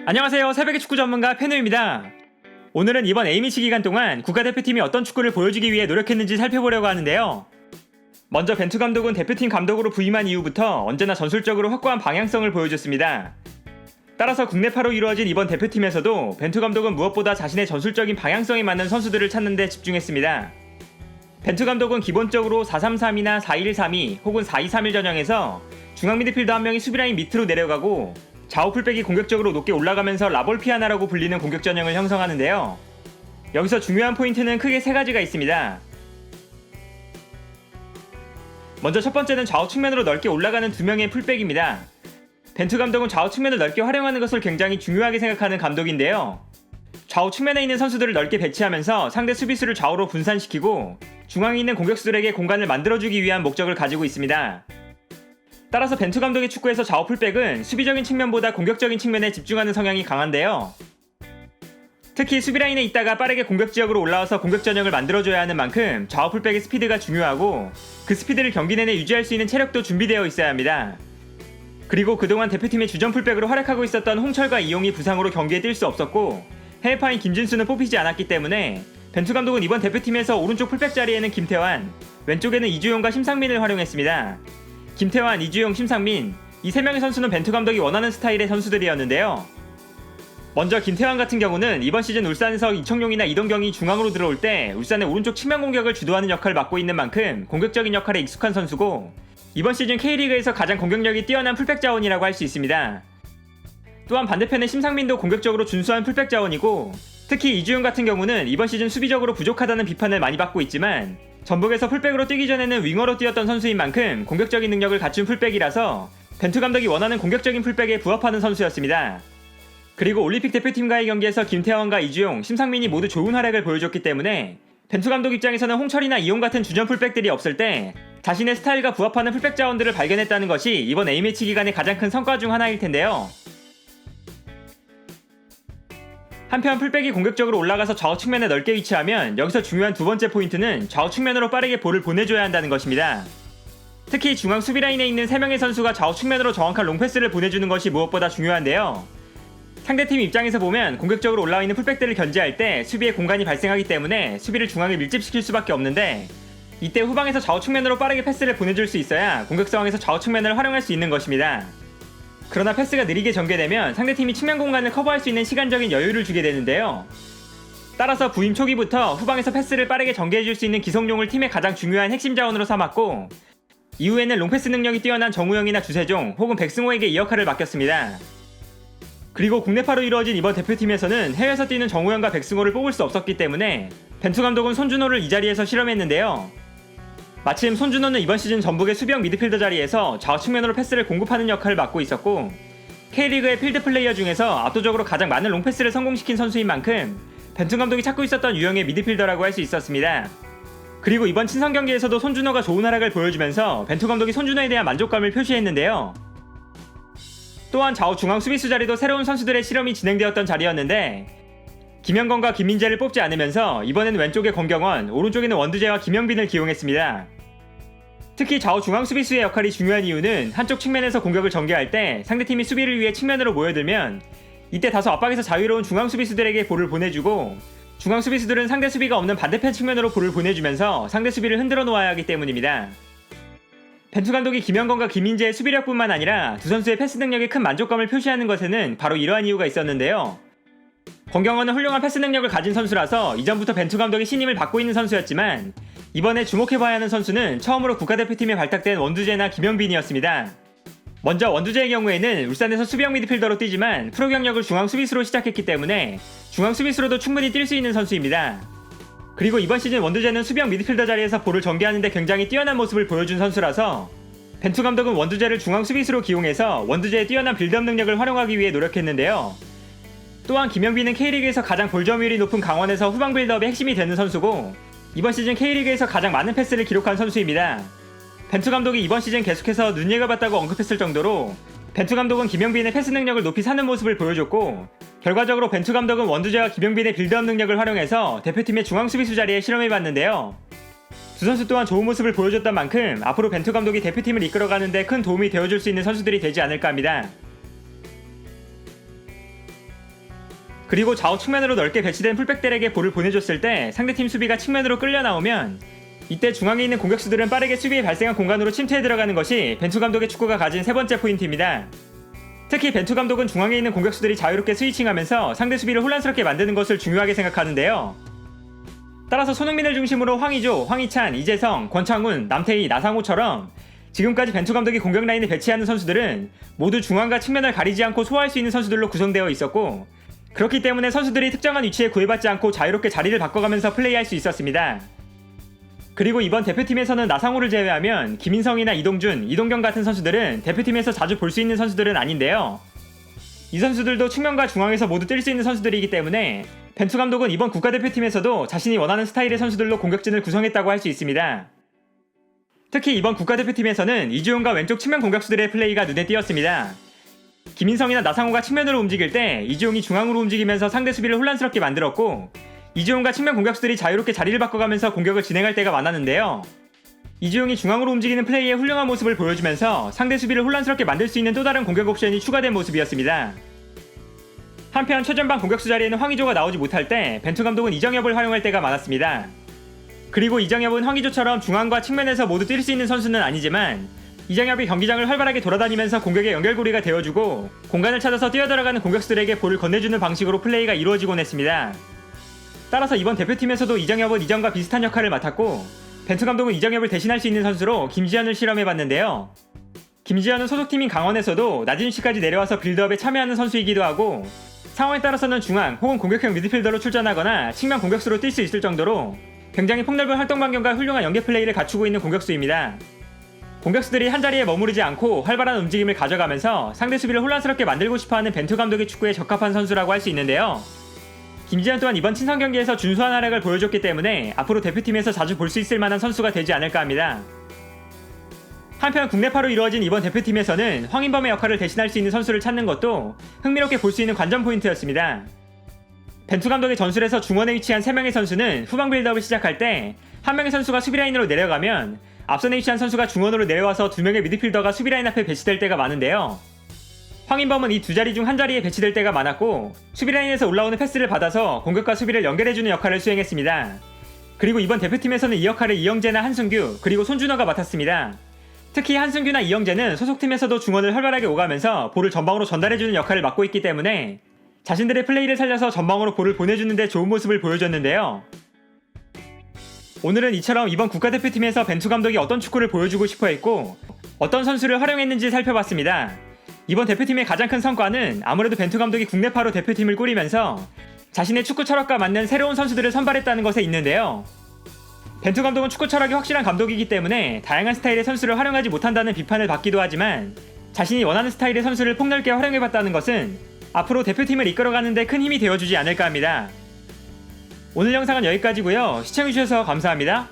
안녕하세요. 새벽의 축구 전문가 페누입니다. 오늘은 이번 A매치 기간 동안 국가대표팀이 어떤 축구를 보여주기 위해 노력했는지 살펴보려고 하는데요. 먼저 벤투 감독은 대표팀 감독으로 부임한 이후부터 언제나 전술적으로 확고한 방향성을 보여줬습니다. 따라서 국내파로 이루어진 이번 대표팀에서도 벤투 감독은 무엇보다 자신의 전술적인 방향성에 맞는 선수들을 찾는 데 집중했습니다. 벤투 감독은 기본적으로 4-3-3이나 4-1-3-2 혹은 4-2-3-1 전형에서 중앙 미드필더 한 명이 수비라인 밑으로 내려가고 좌우 풀백이 공격적으로 높게 올라가면서 라볼피아나라고 불리는 공격 전형을 형성하는데요. 여기서 중요한 포인트는 크게 세 가지가 있습니다. 먼저 첫 번째는 좌우 측면으로 넓게 올라가는 두 명의 풀백입니다. 벤투 감독은 좌우 측면을 넓게 활용하는 것을 굉장히 중요하게 생각하는 감독인데요. 좌우 측면에 있는 선수들을 넓게 배치하면서 상대 수비수를 좌우로 분산시키고 중앙에 있는 공격수들에게 공간을 만들어주기 위한 목적을 가지고 있습니다. 따라서 벤투 감독의 축구에서 좌우 풀백은 수비적인 측면보다 공격적인 측면에 집중하는 성향이 강한데요. 특히 수비라인에 있다가 빠르게 공격 지역으로 올라와서 공격 전형을 만들어줘야 하는 만큼 좌우 풀백의 스피드가 중요하고 그 스피드를 경기 내내 유지할 수 있는 체력도 준비되어 있어야 합니다. 그리고 그동안 대표팀의 주전 풀백으로 활약하고 있었던 홍철과 이용이 부상으로 경기에 뛸 수 없었고 해외파인 김진수는 뽑히지 않았기 때문에 벤투 감독은 이번 대표팀에서 오른쪽 풀백 자리에는 김태환, 왼쪽에는 이주용과 심상민을 활용했습니다. 김태환, 이주용, 심상민 이 세 명의 선수는 벤투 감독이 원하는 스타일의 선수들이었는데요. 먼저 김태환 같은 경우는 이번 시즌 울산에서 이청용이나 이동경이 중앙으로 들어올 때 울산의 오른쪽 측면 공격을 주도하는 역할을 맡고 있는 만큼 공격적인 역할에 익숙한 선수고 이번 시즌 K리그에서 가장 공격력이 뛰어난 풀백 자원이라고 할 수 있습니다. 또한 반대편의 심상민도 공격적으로 준수한 풀백 자원이고 특히 이주용 같은 경우는 이번 시즌 수비적으로 부족하다는 비판을 많이 받고 있지만 전북에서 풀백으로 뛰기 전에는 윙어로 뛰었던 선수인 만큼 공격적인 능력을 갖춘 풀백이라서 벤투 감독이 원하는 공격적인 풀백에 부합하는 선수였습니다. 그리고 올림픽 대표팀과의 경기에서 김태환과 이주용, 심상민이 모두 좋은 활약을 보여줬기 때문에 벤투 감독 입장에서는 홍철이나 이용 같은 주전 풀백들이 없을 때 자신의 스타일과 부합하는 풀백 자원들을 발견했다는 것이 이번 A매치 기간의 가장 큰 성과 중 하나일 텐데요. 한편 풀백이 공격적으로 올라가서 좌우 측면에 넓게 위치하면 여기서 중요한 두 번째 포인트는 좌우 측면으로 빠르게 볼을 보내줘야 한다는 것입니다. 특히 중앙 수비라인에 있는 3명의 선수가 좌우 측면으로 정확한 롱패스를 보내주는 것이 무엇보다 중요한데요. 상대팀 입장에서 보면 공격적으로 올라와 있는 풀백들을 견제할 때 수비에 공간이 발생하기 때문에 수비를 중앙에 밀집시킬 수밖에 없는데 이때 후방에서 좌우 측면으로 빠르게 패스를 보내줄 수 있어야 공격 상황에서 좌우 측면을 활용할 수 있는 것입니다. 그러나 패스가 느리게 전개되면 상대팀이 측면 공간을 커버할 수 있는 시간적인 여유를 주게 되는데요. 따라서 부임 초기부터 후방에서 패스를 빠르게 전개해줄 수 있는 기성용을 팀의 가장 중요한 핵심 자원으로 삼았고 이후에는 롱패스 능력이 뛰어난 정우영이나 주세종 혹은 백승호에게 이 역할을 맡겼습니다. 그리고 국내파로 이루어진 이번 대표팀에서는 해외에서 뛰는 정우영과 백승호를 뽑을 수 없었기 때문에 벤투 감독은 손준호를 이 자리에서 실험했는데요. 마침 손준호는 이번 시즌 전북의 수비형 미드필더 자리에서 좌측면으로 패스를 공급하는 역할을 맡고 있었고 K리그의 필드 플레이어 중에서 압도적으로 가장 많은 롱패스를 성공시킨 선수인 만큼 벤투 감독이 찾고 있었던 유형의 미드필더라고 할 수 있었습니다. 그리고 이번 친선 경기에서도 손준호가 좋은 활약을 보여주면서 벤투 감독이 손준호에 대한 만족감을 표시했는데요. 또한 좌우 중앙 수비수 자리도 새로운 선수들의 실험이 진행되었던 자리였는데 김영건과 김민재를 뽑지 않으면서 이번엔 왼쪽에 권경원, 오른쪽에는 원두재와 김영빈을 기용했습니다. 특히 좌우 중앙 수비수의 역할이 중요한 이유는 한쪽 측면에서 공격을 전개할 때 상대팀이 수비를 위해 측면으로 모여들면 이때 다소 압박에서 자유로운 중앙 수비수들에게 볼을 보내주고 중앙 수비수들은 상대 수비가 없는 반대편 측면으로 볼을 보내주면서 상대 수비를 흔들어 놓아야 하기 때문입니다. 벤투 감독이 김영건과 김민재의 수비력뿐만 아니라 두 선수의 패스 능력에 큰 만족감을 표시하는 것에는 바로 이러한 이유가 있었는데요. 권경원은 훌륭한 패스 능력을 가진 선수라서 이전부터 벤투 감독의 신임을 받고 있는 선수였지만 이번에 주목해봐야 하는 선수는 처음으로 국가대표팀에 발탁된 원두재나 김영빈이었습니다. 먼저 원두재의 경우에는 울산에서 수비형 미드필더로 뛰지만 프로 경력을 중앙 수비수로 시작했기 때문에 중앙 수비수로도 충분히 뛸 수 있는 선수입니다. 그리고 이번 시즌 원두재는 수비형 미드필더 자리에서 볼을 전개하는데 굉장히 뛰어난 모습을 보여준 선수라서 벤투 감독은 원두재를 중앙 수비수로 기용해서 원두재의 뛰어난 빌드업 능력을 활용하기 위해 노력했는데요. 또한 김영빈은 K리그에서 가장 볼 점유율이 높은 강원에서 후방 빌드업의 핵심이 되는 선수고 이번 시즌 K리그에서 가장 많은 패스를 기록한 선수입니다. 벤투 감독이 이번 시즌 계속해서 눈여겨봤다고 언급했을 정도로 벤투 감독은 김영빈의 패스 능력을 높이 사는 모습을 보여줬고 결과적으로 벤투 감독은 원두재와 김영빈의 빌드업 능력을 활용해서 대표팀의 중앙 수비수 자리에 실험해봤는데요. 두 선수 또한 좋은 모습을 보여줬던 만큼 앞으로 벤투 감독이 대표팀을 이끌어가는 데 큰 도움이 되어줄 수 있는 선수들이 되지 않을까 합니다. 그리고 좌우 측면으로 넓게 배치된 풀백들에게 볼을 보내줬을 때 상대팀 수비가 측면으로 끌려 나오면 이때 중앙에 있는 공격수들은 빠르게 수비에 발생한 공간으로 침투해 들어가는 것이 벤투 감독의 축구가 가진 세 번째 포인트입니다. 특히 벤투 감독은 중앙에 있는 공격수들이 자유롭게 스위칭하면서 상대 수비를 혼란스럽게 만드는 것을 중요하게 생각하는데요. 따라서 손흥민을 중심으로 황의조, 황희찬, 이재성, 권창훈, 남태희, 나상호처럼 지금까지 벤투 감독이 공격 라인에 배치하는 선수들은 모두 중앙과 측면을 가리지 않고 소화할 수 있는 선수들로 구성되어 있었고, 그렇기 때문에 선수들이 특정한 위치에 구애받지 않고 자유롭게 자리를 바꿔가면서 플레이할 수 있었습니다. 그리고 이번 대표팀에서는 나상호를 제외하면 김인성이나 이동준, 이동경 같은 선수들은 대표팀에서 자주 볼 수 있는 선수들은 아닌데요. 이 선수들도 측면과 중앙에서 모두 뛸 수 있는 선수들이기 때문에 벤투 감독은 이번 국가대표팀에서도 자신이 원하는 스타일의 선수들로 공격진을 구성했다고 할 수 있습니다. 특히 이번 국가대표팀에서는 이주용과 왼쪽 측면 공격수들의 플레이가 눈에 띄었습니다. 김인성이나 나상호가 측면으로 움직일 때 이주용이 중앙으로 움직이면서 상대 수비를 혼란스럽게 만들었고, 이주용과 측면 공격수들이 자유롭게 자리를 바꿔가면서 공격을 진행할 때가 많았는데요. 이주용이 중앙으로 움직이는 플레이의 훌륭한 모습을 보여주면서 상대 수비를 혼란스럽게 만들 수 있는 또 다른 공격 옵션이 추가된 모습이었습니다. 한편 최전방 공격수 자리에는 황의조가 나오지 못할 때 벤투 감독은 이정엽을 활용할 때가 많았습니다. 그리고 이정엽은 황의조처럼 중앙과 측면에서 모두 뛸 수 있는 선수는 아니지만 이정엽이 경기장을 활발하게 돌아다니면서 공격의 연결고리가 되어주고 공간을 찾아서 뛰어들어가는 공격수들에게 볼을 건네주는 방식으로 플레이가 이루어지곤 했습니다. 따라서 이번 대표팀에서도 이정엽은 이전과 비슷한 역할을 맡았고, 벤투 감독은 이정엽을 대신할 수 있는 선수로 김지현을 실험해봤는데요. 김지현은 소속팀인 강원에서도 낮은 위치까지 내려와서 빌드업에 참여하는 선수이기도 하고, 상황에 따라서는 중앙 혹은 공격형 미드필더로 출전하거나 측면 공격수로 뛸 수 있을 정도로 굉장히 폭넓은 활동 반경과 훌륭한 연계 플레이를 갖추고 있는 공격수입니다. 공격수들이 한자리에 머무르지 않고 활발한 움직임을 가져가면서 상대 수비를 혼란스럽게 만들고 싶어하는 벤투 감독의 축구에 적합한 선수라고 할 수 있는데요. 김지현 또한 이번 친선 경기에서 준수한 활약을 보여줬기 때문에 앞으로 대표팀에서 자주 볼 수 있을 만한 선수가 되지 않을까 합니다. 한편 국내파로 이루어진 이번 대표팀에서는 황인범의 역할을 대신할 수 있는 선수를 찾는 것도 흥미롭게 볼 수 있는 관전 포인트였습니다. 벤투 감독의 전술에서 중원에 위치한 3명의 선수는 후방 빌드업을 시작할 때 한 명의 선수가 수비라인으로 내려가면 앞선에 위치한 선수가 중원으로 내려와서 2명의 미드필더가 수비라인 앞에 배치될 때가 많은데요. 황인범은 이 두 자리 중 한 자리에 배치될 때가 많았고, 수비라인에서 올라오는 패스를 받아서 공격과 수비를 연결해주는 역할을 수행했습니다. 그리고 이번 대표팀에서는 이 역할을 이영재나 한승규 그리고 손준호가 맡았습니다. 특히 한승규나 이영재는 소속팀에서도 중원을 활발하게 오가면서 볼을 전방으로 전달해주는 역할을 맡고 있기 때문에 자신들의 플레이를 살려서 전방으로 볼을 보내주는 데 좋은 모습을 보여줬는데요. 오늘은 이처럼 이번 국가대표팀에서 벤투 감독이 어떤 축구를 보여주고 싶어 했고 어떤 선수를 활용했는지 살펴봤습니다. 이번 대표팀의 가장 큰 성과는 아무래도 벤투 감독이 국내파로 대표팀을 꾸리면서 자신의 축구 철학과 맞는 새로운 선수들을 선발했다는 것에 있는데요. 벤투 감독은 축구 철학이 확실한 감독이기 때문에 다양한 스타일의 선수를 활용하지 못한다는 비판을 받기도 하지만 자신이 원하는 스타일의 선수를 폭넓게 활용해봤다는 것은 앞으로 대표팀을 이끌어가는 데 큰 힘이 되어주지 않을까 합니다. 오늘 영상은 여기까지고요. 시청해주셔서 감사합니다.